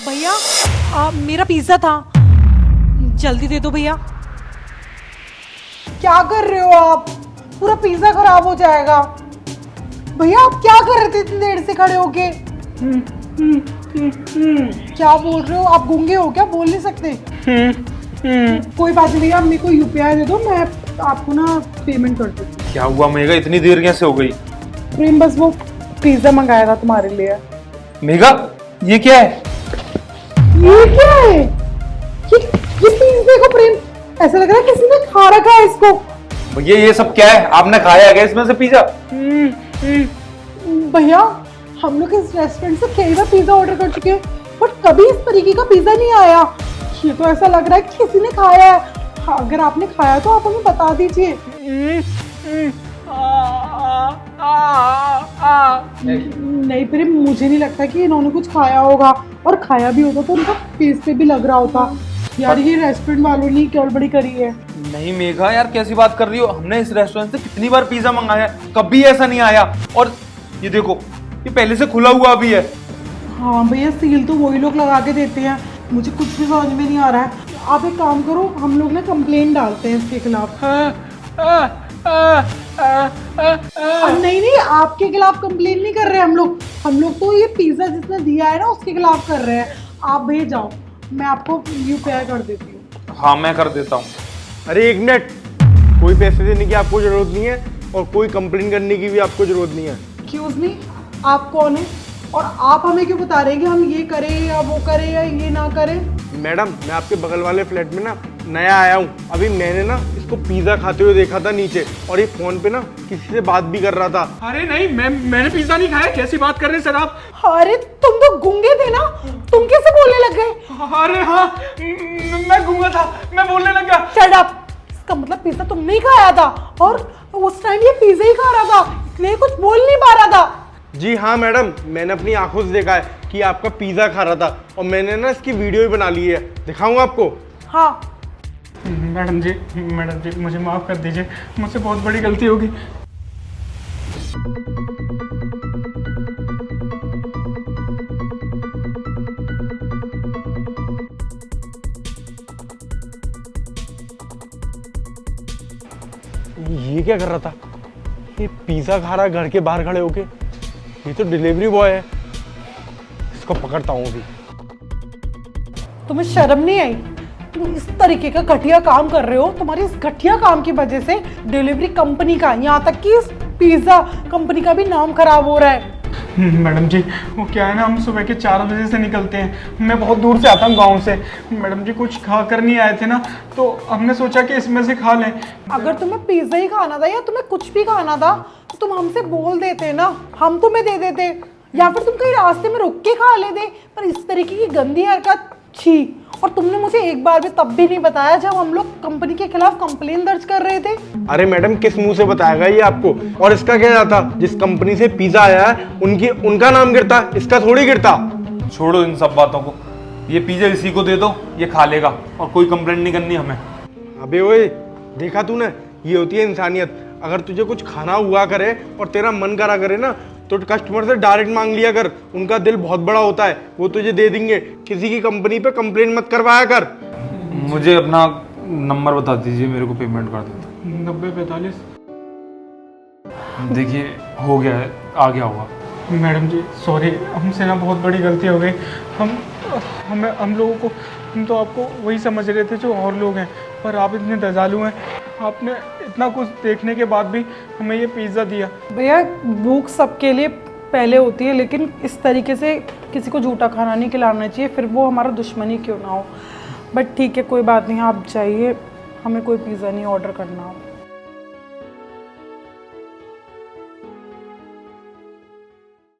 भैया मेरा पिज्जा था, जल्दी दे दो भैया। क्या कर रहे हो आप? पूरा पिज्जा खराब हो जाएगा। भैया आप क्या कर रहे थे इतनी देर से खड़े होके? क्या बोल रहे हो आप? गूंगे हो क्या? बोल नहीं सकते? कोई बात नहीं भैया, मेरे को यूपीआई दे दो, मैं आपको ना पेमेंट कर दूँ। क्या हुआ मेघा, इतनी देर कैसे हो गई? प्रेम बस वो पिज्जा मंगाया था तुम्हारे लिए। मेघा ये क्या है? ये क्या है? ये पिज्जे को प्रेम ऐसा लग रहा है किसी ने खा रखा है इसको। भैया ये सब क्या है? आपने खाया क्या इसमें से पिज्जा? भैया हम लोग इस रेस्टोरेंट से कई बार पिज्जा ऑर्डर कर चुके हैं, बट कभी इस तरीके का पिज्जा नहीं आया। ये तो ऐसा लग रहा है कि किसी ने खाया है। हाँ, अगर आपने खाया तो आप हमें बता दीजिए। नहीं प्रेम, मुझे नहीं लगता कि इन्होंने कुछ खाया होगा, और खाया भी होता तो उनका फेस पे भी लग रहा होता। यार ये रेस्टोरेंट वालों ने क्या बड़ी करी है। नहीं मेघा यार, कैसी बात कर रही हो? हमने इस रेस्टोरेंट से कितनी बार पिज्जा मंगाया है, कभी ऐसा नहीं आया। और ये देखो, ये पहले से खुला हुआ भी है। हाँ भैया, सील तो वही लोग लगा के देते हैं। मुझे कुछ भी समझ में नहीं आ रहा है। आप एक काम करो, हम लोग ना कंप्लेंट डालते हैं इसके खिलाफ। नहीं, आपके खिलाफ कंप्लेंट नहीं कर रहे हम लोग तो ये पिज्जा जिसने दिया है ना उसके खिलाफ कर रहे हैं। आप भेज जाओ, मैं आपको यूपीआई कर देती हूँ। हाँ मैं कर देता हूँ। अरे एक मिनट, कोई पैसे देने की आपको जरूरत नहीं है और कोई कंप्लेन करने की भी आपको जरूरत नहीं है। एक्सक्यूज मी, आप कौन है और आप हमें क्यों बता रहे हैं कि हम ये करें या वो करें या ये ना करें? मैडम मैं आपके बगल वाले फ्लैट में ना नया आया हूँ। अभी मैंने ना इसको पिज्जा खाते हुए देखा था नीचे, और ये फोन पे ना किसी से बात भी कर रहा था। अरे नहीं, मैंने पिज्जा नहीं खाया। कैसी बात कर रहे हैं सर आप? अरे तुम तो गूंगे थे ना, तुम कैसे बोलने लग गए? अरे हाँ, मैं गूंगा था, मैं बोलने लग गया। Shut up! इसका मतलब पिज्जा तुमने ही खाया था, और उस टाइम ये पिज्जा ही खा रहा था, इसलिए कुछ बोल नहीं पा रहा था। जी हाँ मैडम, मैंने अपनी आंखों से देखा है कि आपका पिज्जा खा रहा था, और मैंने ना इसकी वीडियो भी बना ली है। दिखाऊंगा आपको। हाँ मैडम जी मुझे माफ कर दीजिए, मुझसे बहुत बड़ी गलती होगी। ये क्या कर रहा था? ये पिज्जा खा रहा है घर के बाहर खड़े होके। ये तो डिलीवरी बॉय है, इसको पकड़ता हूँ अभी। तुम्हें शर्म नहीं आई? तुम इस तरीके का घटिया काम कर रहे हो। तुम्हारी इस घटिया काम की वजह से डिलीवरी कंपनी का, यहाँ तक कि इस पिज्जा कंपनी का भी नाम खराब हो रहा है। मैडम जी वो क्या है ना, हम सुबह के 4 बजे से निकलते हैं। मैं बहुत दूर से आता हूँ गांव से। मैडम जी कुछ खा कर नहीं आए थे ना, तो हमने सोचा कि इसमें से खा लें। अगर तुम्हें पिज्जा ही खाना था या तुम्हें कुछ भी खाना था तो तुम हमसे बोल देते ना, हम तुम्हें दे देते, या फिर तुम कहीं रास्ते में रुक के खा लेते। पर इस तरीके की गंदी हरकत, छी! और तुमने मुझे एक बार भी तब भी नहीं बताया जब हम लोग कंपनी के खिलाफ कंप्लेन दर्ज कर रहे थे। अरे मैडम किस मुंह से बताएगा ये आपको? और इसका क्या जाता? जिस कंपनी से पिज्जा आया है उनका नाम गिरता, इसका थोड़ी गिरता। छोड़ो इन सब बातों को, ये पिज्जा इसी को दे दो, ये खा लेगा, और कोई कंप्लेंट नहीं करनी हमें। अबे ओए, देखा तूने? ये होती है इंसानियत। अगर तुझे कुछ खाना हुआ करे और तेरा मन करा करे ना, तो कस्टमर से डायरेक्ट मांग लिया कर। उनका दिल बहुत बड़ा होता है, वो तुझे दे देंगे। किसी की कंपनी पे कंप्लेंट मत करवाया कर। मुझे अपना नंबर बता दीजिए, मेरे को पेमेंट कर देता। 9045। देखिए हो गया है, आ गया होगा। मैडम जी सॉरी, हमसे ना बहुत बड़ी गलती हो गई। हम लोगों को, हम तो आपको वही समझ रहे थे जो और लोग हैं, पर आप इतने दयालु हैं। आपने इतना कुछ देखने के बाद भी हमें ये पिज़्ज़ा दिया। भैया भूख सबके लिए पहले होती है, लेकिन इस तरीके से किसी को झूठा खाना नहीं खिलाना चाहिए, फिर वो हमारा दुश्मनी क्यों ना हो। बट ठीक है, कोई बात नहीं, आप जाइए, हमें कोई पिज़्ज़ा नहीं ऑर्डर करना।